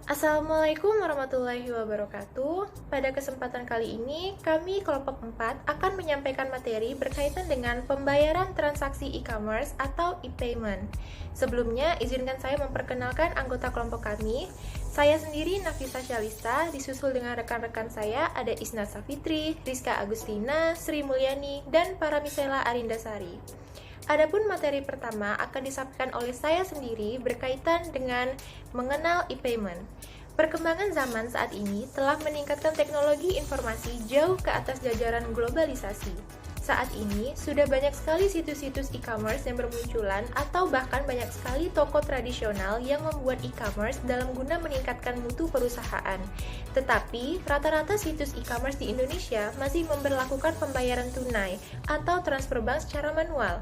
Assalamualaikum warahmatullahi wabarakatuh. Pada kesempatan kali ini, kami kelompok 4 akan menyampaikan materi berkaitan dengan pembayaran transaksi e-commerce atau e-payment. Sebelumnya, izinkan saya memperkenalkan anggota kelompok kami. Saya sendiri Nafisa Syalista, disusul dengan rekan-rekan saya ada Isna Safitri, Rizka Agustina, Sri Mulyani, dan Paramisela Arindasari. Adapun materi pertama akan disampaikan oleh saya sendiri berkaitan dengan mengenal e-payment. Perkembangan zaman saat ini telah meningkatkan teknologi informasi jauh ke atas jajaran globalisasi. Saat ini, sudah banyak sekali situs-situs e-commerce yang bermunculan atau bahkan banyak sekali toko tradisional yang membuat e-commerce dalam guna meningkatkan mutu perusahaan. Tetapi, rata-rata situs e-commerce di Indonesia masih memberlakukan pembayaran tunai atau transfer bank secara manual.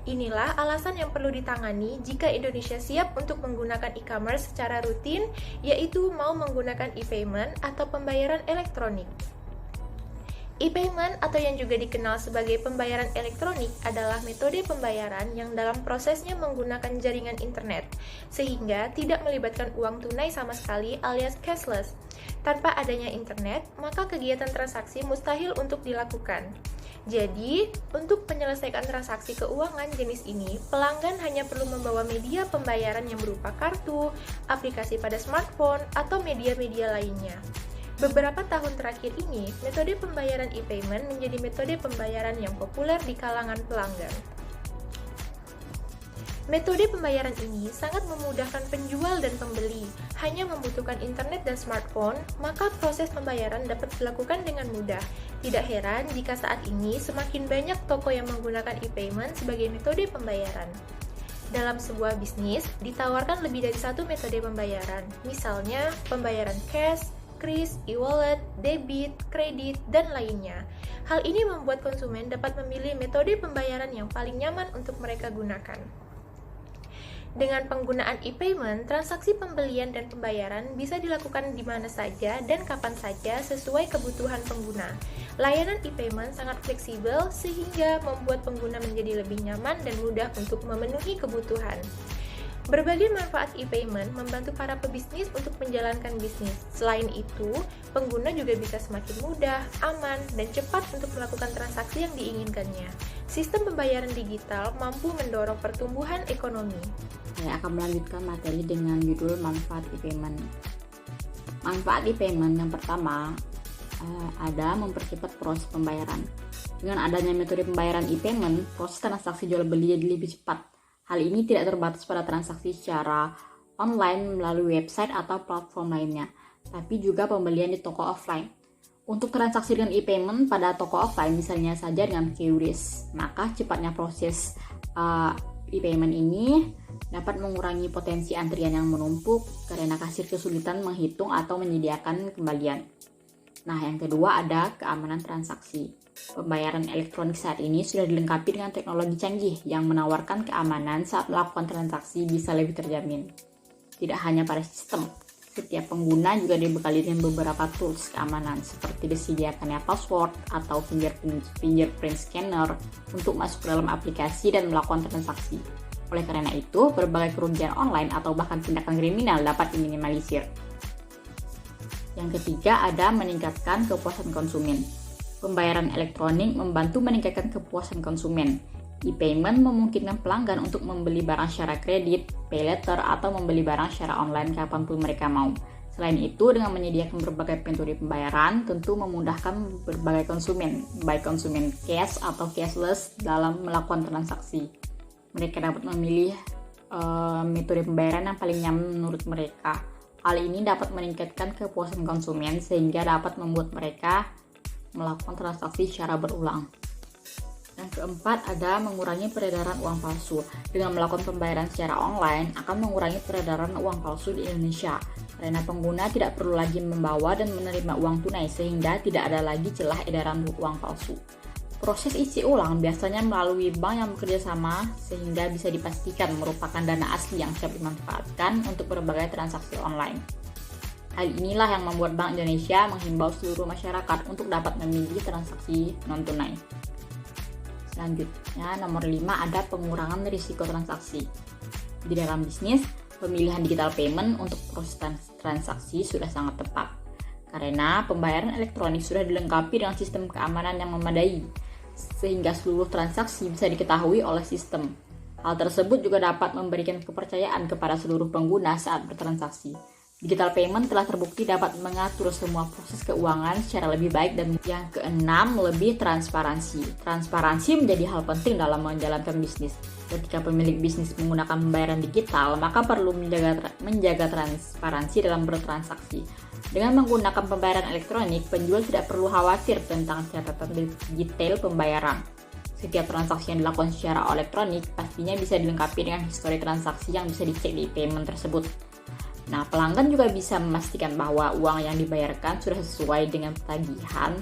Inilah alasan yang perlu ditangani jika Indonesia siap untuk menggunakan e-commerce secara rutin, yaitu mau menggunakan e-payment atau pembayaran elektronik. E-payment atau yang juga dikenal sebagai pembayaran elektronik adalah metode pembayaran yang dalam prosesnya menggunakan jaringan internet, sehingga tidak melibatkan uang tunai sama sekali alias cashless. Tanpa adanya internet, maka kegiatan transaksi mustahil untuk dilakukan. Jadi, untuk menyelesaikan transaksi keuangan jenis ini, pelanggan hanya perlu membawa media pembayaran yang berupa kartu, aplikasi pada smartphone, atau media-media lainnya. Beberapa tahun terakhir ini, metode pembayaran e-payment menjadi metode pembayaran yang populer di kalangan pelanggan. Metode pembayaran ini sangat memudahkan penjual dan pembeli. Hanya membutuhkan internet dan smartphone, maka proses pembayaran dapat dilakukan dengan mudah. Tidak heran jika saat ini semakin banyak toko yang menggunakan e-payment sebagai metode pembayaran. Dalam sebuah bisnis, ditawarkan lebih dari satu metode pembayaran, misalnya pembayaran cash, kris, e-wallet, debit, kredit, dan lainnya. Hal ini membuat konsumen dapat memilih metode pembayaran yang paling nyaman untuk mereka gunakan. Dengan penggunaan e-payment, transaksi pembelian dan pembayaran bisa dilakukan di mana saja dan kapan saja sesuai kebutuhan pengguna. Layanan e-payment sangat fleksibel sehingga membuat pengguna menjadi lebih nyaman dan mudah untuk memenuhi kebutuhan. Berbagai manfaat e-payment membantu para pebisnis untuk menjalankan bisnis. Selain itu, pengguna juga bisa semakin mudah, aman, dan cepat untuk melakukan transaksi yang diinginkannya. Sistem pembayaran digital mampu mendorong pertumbuhan ekonomi. Saya akan melanjutkan materi dengan judul manfaat e-payment. Manfaat e-payment yang pertama ada mempercepat proses pembayaran. Dengan adanya metode pembayaran e-payment, proses transaksi jual beli jadi lebih cepat. Hal ini tidak terbatas pada transaksi secara online melalui website atau platform lainnya, tapi juga pembelian di toko offline. Untuk transaksi dengan e-payment pada toko offline, misalnya saja dengan QRIS, maka cepatnya proses e-payment ini dapat mengurangi potensi antrian yang menumpuk karena kasir kesulitan menghitung atau menyediakan kembalian. Nah, yang kedua ada keamanan transaksi. Pembayaran elektronik saat ini sudah dilengkapi dengan teknologi canggih yang menawarkan keamanan saat melakukan transaksi bisa lebih terjamin. Tidak hanya pada sistem, setiap pengguna juga dibekali dengan beberapa tools keamanan seperti disediakannya password atau fingerprint scanner untuk masuk ke dalam aplikasi dan melakukan transaksi. Oleh karena itu, berbagai kerugian online atau bahkan tindakan kriminal dapat diminimalisir. Yang ketiga ada meningkatkan kepuasan konsumen. Pembayaran elektronik membantu meningkatkan kepuasan konsumen. E-payment memungkinkan pelanggan untuk membeli barang secara kredit, pay later, atau membeli barang secara online kapanpun mereka mau. Selain itu, dengan menyediakan berbagai metode pembayaran, tentu memudahkan berbagai konsumen, baik konsumen cash atau cashless dalam melakukan transaksi. Mereka dapat memilih metode pembayaran yang paling nyaman menurut mereka. Hal ini dapat meningkatkan kepuasan konsumen sehingga dapat membuat mereka melakukan transaksi secara berulang. Yang keempat ada mengurangi peredaran uang palsu. Dengan melakukan pembayaran secara online akan mengurangi peredaran uang palsu di Indonesia karena pengguna tidak perlu lagi membawa dan menerima uang tunai sehingga tidak ada lagi celah edaran uang palsu. Proses isi ulang biasanya melalui bank yang bekerja sama sehingga bisa dipastikan merupakan dana asli yang siap dimanfaatkan untuk berbagai transaksi online. Hal inilah yang membuat Bank Indonesia menghimbau seluruh masyarakat untuk dapat memilih transaksi non-tunai. Selanjutnya, nomor 5 ada pengurangan risiko transaksi. Di dalam bisnis, pemilihan digital payment untuk proses transaksi sudah sangat tepat. Karena pembayaran elektronik sudah dilengkapi dengan sistem keamanan yang memadai, sehingga seluruh transaksi bisa diketahui oleh sistem. Hal tersebut juga dapat memberikan kepercayaan kepada seluruh pengguna saat bertransaksi. Digital payment telah terbukti dapat mengatur semua proses keuangan secara lebih baik, dan yang keenam, lebih transparansi. Transparansi menjadi hal penting dalam menjalankan bisnis. Ketika pemilik bisnis menggunakan pembayaran digital, maka perlu menjaga transparansi dalam bertransaksi. Dengan menggunakan pembayaran elektronik, penjual tidak perlu khawatir tentang catatan detail pembayaran. Setiap transaksi yang dilakukan secara elektronik pastinya bisa dilengkapi dengan histori transaksi yang bisa dicek di payment tersebut. Nah, pelanggan juga bisa memastikan bahwa uang yang dibayarkan sudah sesuai dengan tagihan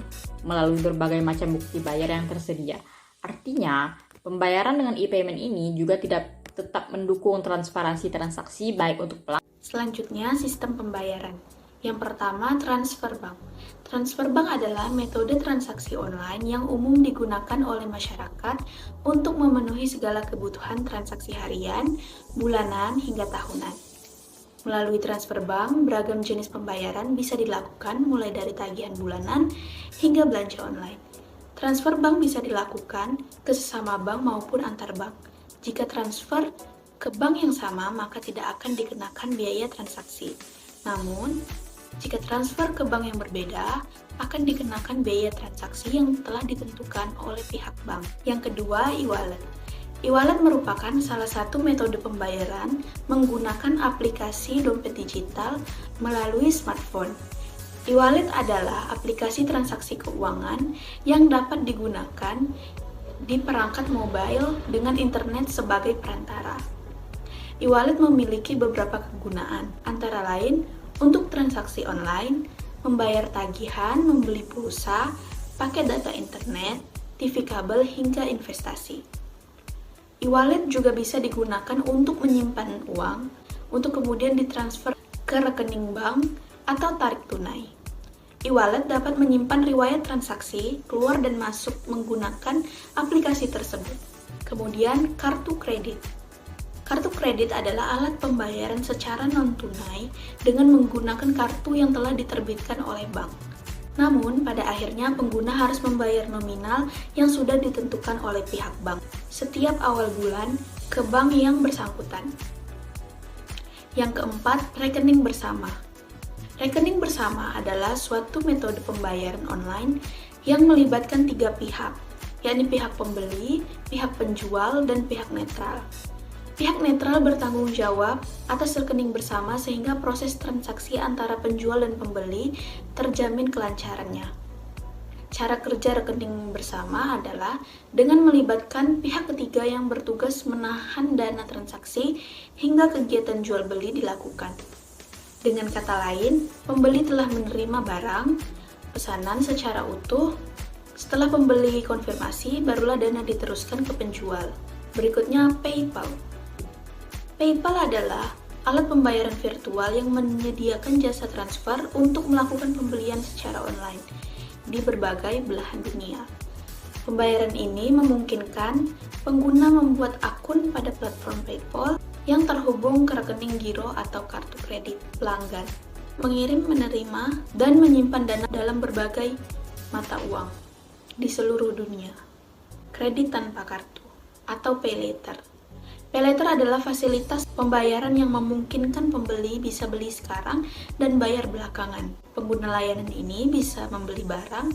melalui berbagai macam bukti bayar yang tersedia. Artinya, pembayaran dengan e-payment ini juga tetap mendukung transparansi transaksi baik untuk pelanggan. Selanjutnya, sistem pembayaran. Yang pertama, transfer bank. Transfer bank adalah metode transaksi online yang umum digunakan oleh masyarakat untuk memenuhi segala kebutuhan transaksi harian, bulanan, hingga tahunan. Melalui transfer bank, beragam jenis pembayaran bisa dilakukan mulai dari tagihan bulanan hingga belanja online. Transfer bank bisa dilakukan ke sesama bank maupun antar bank. Jika transfer ke bank yang sama, maka tidak akan dikenakan biaya transaksi. Namun, jika transfer ke bank yang berbeda, akan dikenakan biaya transaksi yang telah ditentukan oleh pihak bank. Yang kedua, e-wallet. E-wallet merupakan salah satu metode pembayaran menggunakan aplikasi dompet digital melalui smartphone. E-wallet adalah aplikasi transaksi keuangan yang dapat digunakan di perangkat mobile dengan internet sebagai perantara. E-wallet memiliki beberapa kegunaan, antara lain untuk transaksi online, membayar tagihan, membeli pulsa, paket data internet, TV kabel, hingga investasi. E-wallet juga bisa digunakan untuk menyimpan uang, untuk kemudian ditransfer ke rekening bank atau tarik tunai. E-wallet dapat menyimpan riwayat transaksi, keluar dan masuk menggunakan aplikasi tersebut. Kemudian, kartu kredit. Kartu kredit adalah alat pembayaran secara non-tunai dengan menggunakan kartu yang telah diterbitkan oleh bank. Namun, pada akhirnya pengguna harus membayar nominal yang sudah ditentukan oleh pihak bank setiap awal bulan ke bank yang bersangkutan. Yang keempat, rekening bersama. Rekening bersama adalah suatu metode pembayaran online yang melibatkan tiga pihak, yakni pihak pembeli, pihak penjual, dan pihak netral. Pihak netral bertanggung jawab atas rekening bersama sehingga proses transaksi antara penjual dan pembeli terjamin kelancarannya. Cara kerja rekening bersama adalah dengan melibatkan pihak ketiga yang bertugas menahan dana transaksi hingga kegiatan jual beli dilakukan. Dengan kata lain, pembeli telah menerima barang, pesanan secara utuh. Setelah pembeli konfirmasi, barulah dana diteruskan ke penjual. Berikutnya, PayPal. PayPal adalah alat pembayaran virtual yang menyediakan jasa transfer untuk melakukan pembelian secara online di berbagai belahan dunia. Pembayaran ini memungkinkan pengguna membuat akun pada platform PayPal yang terhubung ke rekening giro atau kartu kredit pelanggan, mengirim, menerima, dan menyimpan dana dalam berbagai mata uang di seluruh dunia. Kredit tanpa kartu atau PayLater. PayLater adalah fasilitas pembayaran yang memungkinkan pembeli bisa beli sekarang dan bayar belakangan. Pengguna layanan ini bisa membeli barang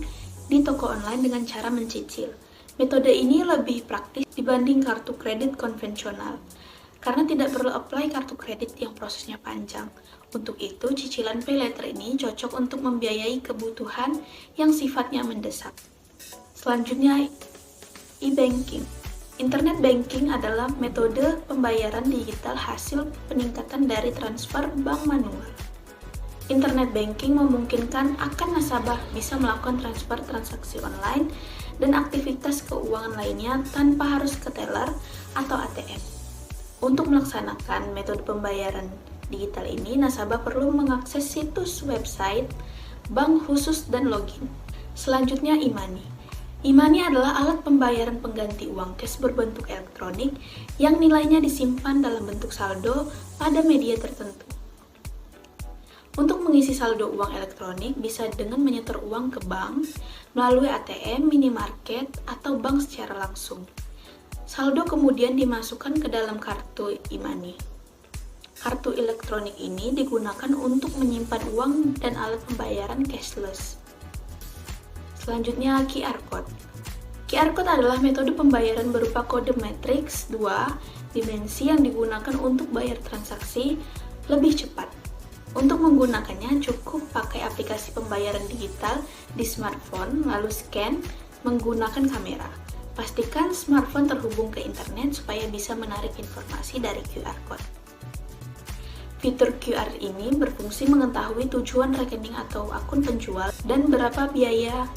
di toko online dengan cara mencicil. Metode ini lebih praktis dibanding kartu kredit konvensional, karena tidak perlu apply kartu kredit yang prosesnya panjang. Untuk itu, cicilan PayLater ini cocok untuk membiayai kebutuhan yang sifatnya mendesak. Selanjutnya, e-banking. Internet banking adalah metode pembayaran digital hasil peningkatan dari transfer bank manual. Internet banking memungkinkan akan nasabah bisa melakukan transfer transaksi online dan aktivitas keuangan lainnya tanpa harus ke teller atau ATM. Untuk melaksanakan metode pembayaran digital ini, nasabah perlu mengakses situs website bank khusus dan login. Selanjutnya, e-money. E-money adalah alat pembayaran pengganti uang cash berbentuk elektronik yang nilainya disimpan dalam bentuk saldo pada media tertentu. Untuk mengisi saldo uang elektronik bisa dengan menyetor uang ke bank, melalui ATM, minimarket, atau bank secara langsung. Saldo kemudian dimasukkan ke dalam kartu e-money. Kartu elektronik ini digunakan untuk menyimpan uang dan alat pembayaran cashless. Selanjutnya, QR Code. QR Code adalah metode pembayaran berupa kode matriks 2 dimensi yang digunakan untuk bayar transaksi lebih cepat. Untuk menggunakannya cukup pakai aplikasi pembayaran digital di smartphone, lalu scan menggunakan kamera. Pastikan smartphone terhubung ke internet supaya bisa menarik informasi dari QR Code. Fitur QR ini berfungsi mengetahui tujuan rekening atau akun penjual dan berapa biaya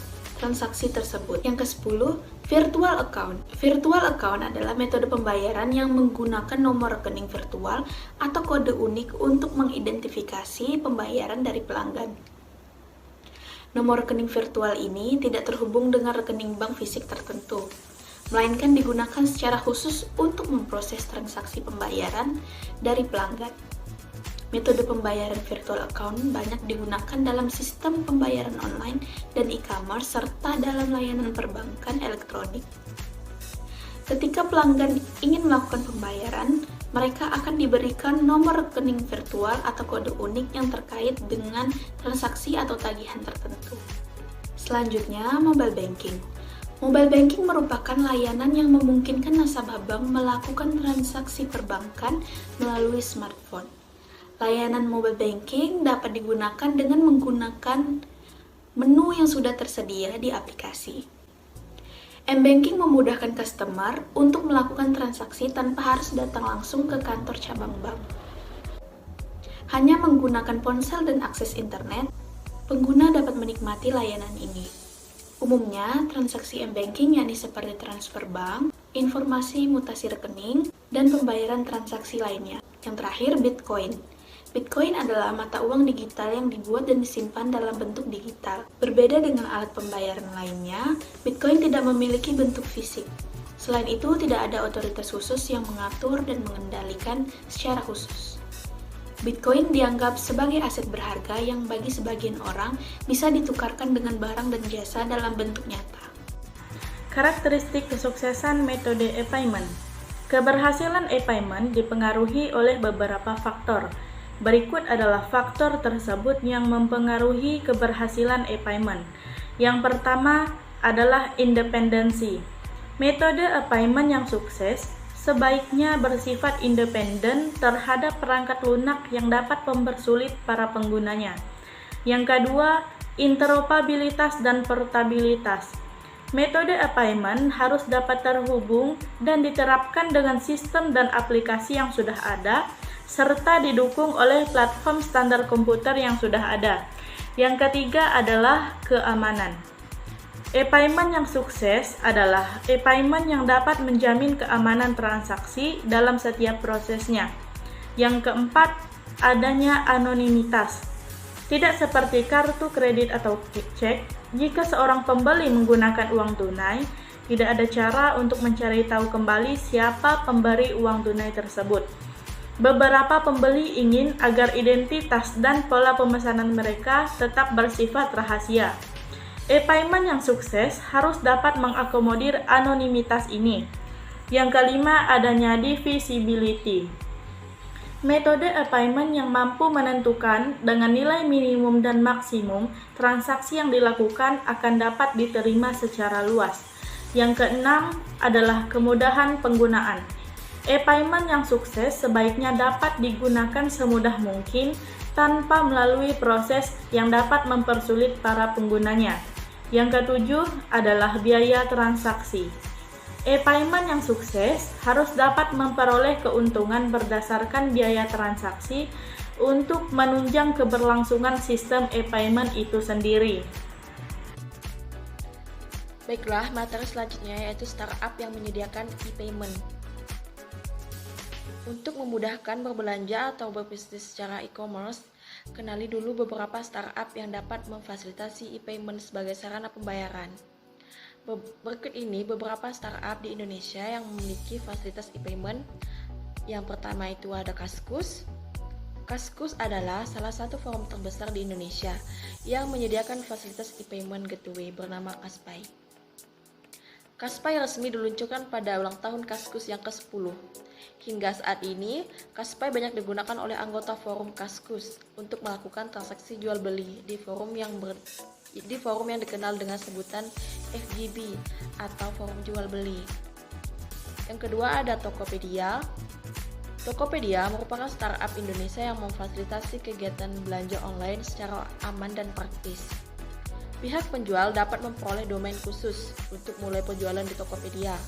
transaksi tersebut. Yang ke-10, virtual account. Virtual account adalah metode pembayaran yang menggunakan nomor rekening virtual atau kode unik untuk mengidentifikasi pembayaran dari pelanggan. Nomor rekening virtual ini tidak terhubung dengan rekening bank fisik tertentu, melainkan digunakan secara khusus untuk memproses transaksi pembayaran dari pelanggan. Metode pembayaran virtual account banyak digunakan dalam sistem pembayaran online dan e-commerce serta dalam layanan perbankan elektronik. Ketika pelanggan ingin melakukan pembayaran, mereka akan diberikan nomor rekening virtual atau kode unik yang terkait dengan transaksi atau tagihan tertentu. Selanjutnya, mobile banking. Mobile banking merupakan layanan yang memungkinkan nasabah bank melakukan transaksi perbankan melalui smartphone. Layanan mobile banking dapat digunakan dengan menggunakan menu yang sudah tersedia di aplikasi. M-Banking memudahkan customer untuk melakukan transaksi tanpa harus datang langsung ke kantor cabang bank. Hanya menggunakan ponsel dan akses internet, pengguna dapat menikmati layanan ini. Umumnya, transaksi M-Banking yakni seperti transfer bank, informasi mutasi rekening, dan pembayaran transaksi lainnya. Yang terakhir, Bitcoin. Bitcoin adalah mata uang digital yang dibuat dan disimpan dalam bentuk digital. Berbeda dengan alat pembayaran lainnya, Bitcoin tidak memiliki bentuk fisik. Selain itu, tidak ada otoritas khusus yang mengatur dan mengendalikan secara khusus. Bitcoin dianggap sebagai aset berharga yang bagi sebagian orang bisa ditukarkan dengan barang dan jasa dalam bentuk nyata. Karakteristik kesuksesan metode e-payment. Keberhasilan e-payment dipengaruhi oleh beberapa faktor. Berikut adalah faktor tersebut yang mempengaruhi keberhasilan e-payment. Yang pertama adalah independensi. Metode e-payment yang sukses sebaiknya bersifat independen terhadap perangkat lunak yang dapat mempersulit para penggunanya. Yang kedua, interoperabilitas dan portabilitas. Metode e-payment harus dapat terhubung dan diterapkan dengan sistem dan aplikasi yang sudah ada, serta didukung oleh platform standar komputer yang sudah ada. Yang ketiga adalah keamanan. E-payment yang sukses adalah e-payment yang dapat menjamin keamanan transaksi dalam setiap prosesnya. Yang keempat, adanya anonimitas. Tidak seperti kartu kredit atau cek, jika seorang pembeli menggunakan uang tunai, tidak ada cara untuk mencari tahu kembali siapa pemberi uang tunai tersebut. Beberapa pembeli ingin agar identitas dan pola pemesanan mereka tetap bersifat rahasia. E-payment yang sukses harus dapat mengakomodir anonimitas ini. Yang kelima, adanya divisibility. Metode e-payment yang mampu menentukan dengan nilai minimum dan maksimum transaksi yang dilakukan akan dapat diterima secara luas. Yang keenam adalah kemudahan penggunaan. E-payment yang sukses sebaiknya dapat digunakan semudah mungkin tanpa melalui proses yang dapat mempersulit para penggunanya. Yang ketujuh adalah biaya transaksi. E-payment yang sukses harus dapat memperoleh keuntungan berdasarkan biaya transaksi untuk menunjang keberlangsungan sistem e-payment itu sendiri. Baiklah, materi selanjutnya yaitu startup yang menyediakan e-payment. Untuk memudahkan berbelanja atau berbisnis secara e-commerce, kenali dulu beberapa startup yang dapat memfasilitasi e-payment sebagai sarana pembayaran. Berikut ini beberapa startup di Indonesia yang memiliki fasilitas e-payment. Yang pertama itu ada Kaskus. Kaskus adalah salah satu forum terbesar di Indonesia yang menyediakan fasilitas e-payment gateway bernama Kaspai. Kaspai resmi diluncurkan pada ulang tahun Kaskus yang ke-10. Hingga saat ini, Kaspai banyak digunakan oleh anggota forum Kaskus untuk melakukan transaksi jual beli di forum yang dikenal dengan sebutan FGB atau forum jual beli. Yang kedua ada Tokopedia. Tokopedia merupakan startup Indonesia yang memfasilitasi kegiatan belanja online secara aman dan praktis. Pihak penjual dapat memperoleh domain khusus untuk mulai penjualan di Tokopedia.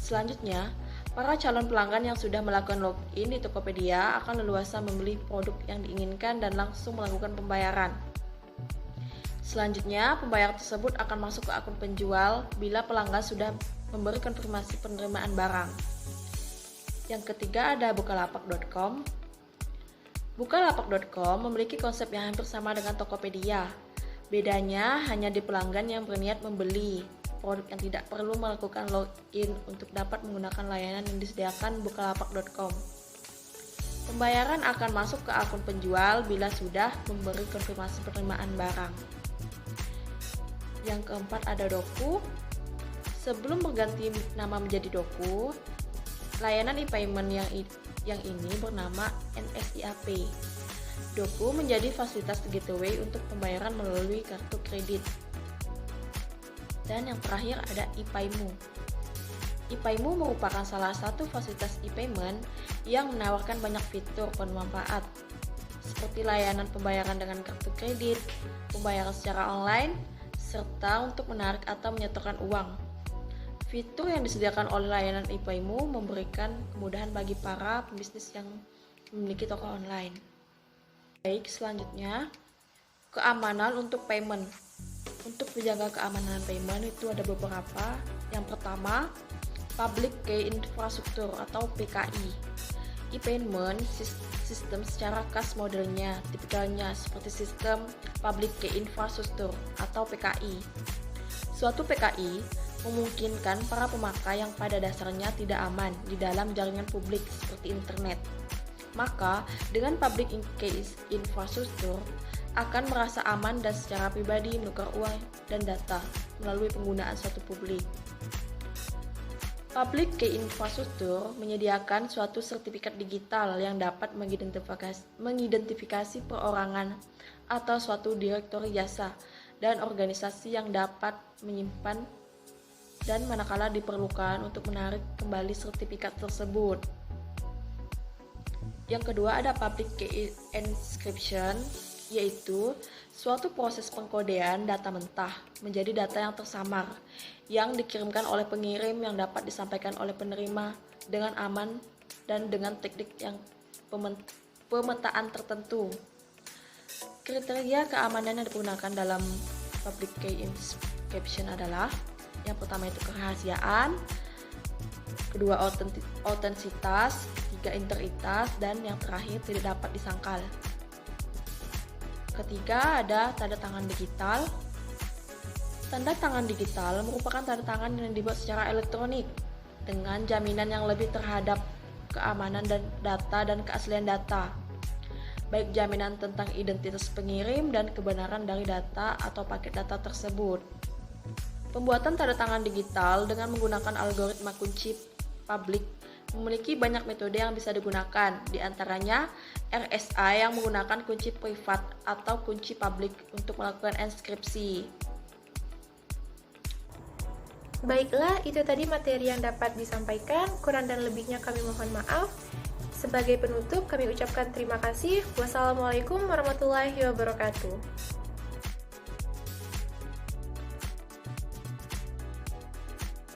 Selanjutnya, para calon pelanggan yang sudah melakukan login di Tokopedia akan leluasa memilih produk yang diinginkan dan langsung melakukan pembayaran. Selanjutnya, pembayaran tersebut akan masuk ke akun penjual bila pelanggan sudah memberi konfirmasi penerimaan barang. Yang ketiga ada Bukalapak.com. Bukalapak.com memiliki konsep yang hampir sama dengan Tokopedia. Bedanya hanya di pelanggan yang berniat membeli produk yang tidak perlu melakukan login untuk dapat menggunakan layanan yang disediakan Bukalapak.com. Pembayaran akan masuk ke akun penjual bila sudah memberi konfirmasi penerimaan barang. Yang keempat ada Doku. Sebelum berganti nama menjadi Doku, layanan e-payment yang ini bernama NSIAP. Doku menjadi fasilitas gateway untuk pembayaran melalui kartu kredit. Dan yang terakhir ada ePayMu. ePayMu merupakan salah satu fasilitas e-payment yang menawarkan banyak fitur bermanfaat, seperti layanan pembayaran dengan kartu kredit, pembayaran secara online, serta untuk menarik atau menyetorkan uang. Fitur yang disediakan oleh layanan ePayMu memberikan kemudahan bagi para pembisnis yang memiliki toko online. Baik, selanjutnya keamanan untuk payment. Untuk menjaga keamanan payment itu ada beberapa. Yang pertama, Public Key Infrastructure atau PKI. E-payment sistem secara khas modelnya, tipikalnya seperti sistem Public Key Infrastructure atau PKI. Suatu PKI memungkinkan para pemakai yang pada dasarnya tidak aman di dalam jaringan publik seperti internet. Maka, dengan Public Key Infrastructure akan merasa aman dan secara pribadi menukar uang dan data melalui penggunaan suatu publik. Public Key Infrastructure menyediakan suatu sertifikat digital yang dapat mengidentifikasi perorangan atau suatu direktori jasa dan organisasi yang dapat menyimpan dan manakala diperlukan untuk menarik kembali sertifikat tersebut. Yang kedua ada Public Key Encryption, yaitu suatu proses pengkodean data mentah menjadi data yang tersamar yang dikirimkan oleh pengirim yang dapat disampaikan oleh penerima dengan aman dan dengan teknik yang pemetaan tertentu. Kriteria keamanan yang digunakan dalam Public Key Encryption adalah yang pertama itu kerahasiaan, kedua autentisitas, ketiga integritas, dan yang terakhir tidak dapat disangkal. Ketiga ada tanda tangan digital. Tanda tangan digital merupakan tanda tangan yang dibuat secara elektronik dengan jaminan yang lebih terhadap keamanan dan data dan keaslian data, baik jaminan tentang identitas pengirim dan kebenaran dari data atau paket data tersebut. Pembuatan tanda tangan digital dengan menggunakan algoritma kunci publik memiliki banyak metode yang bisa digunakan, di antaranya RSA yang menggunakan kunci privat atau kunci publik untuk melakukan enskripsi. Baiklah, itu tadi materi yang dapat disampaikan. Kurang dan lebihnya kami mohon maaf. Sebagai penutup, kami ucapkan terima kasih. Wassalamualaikum warahmatullahi wabarakatuh.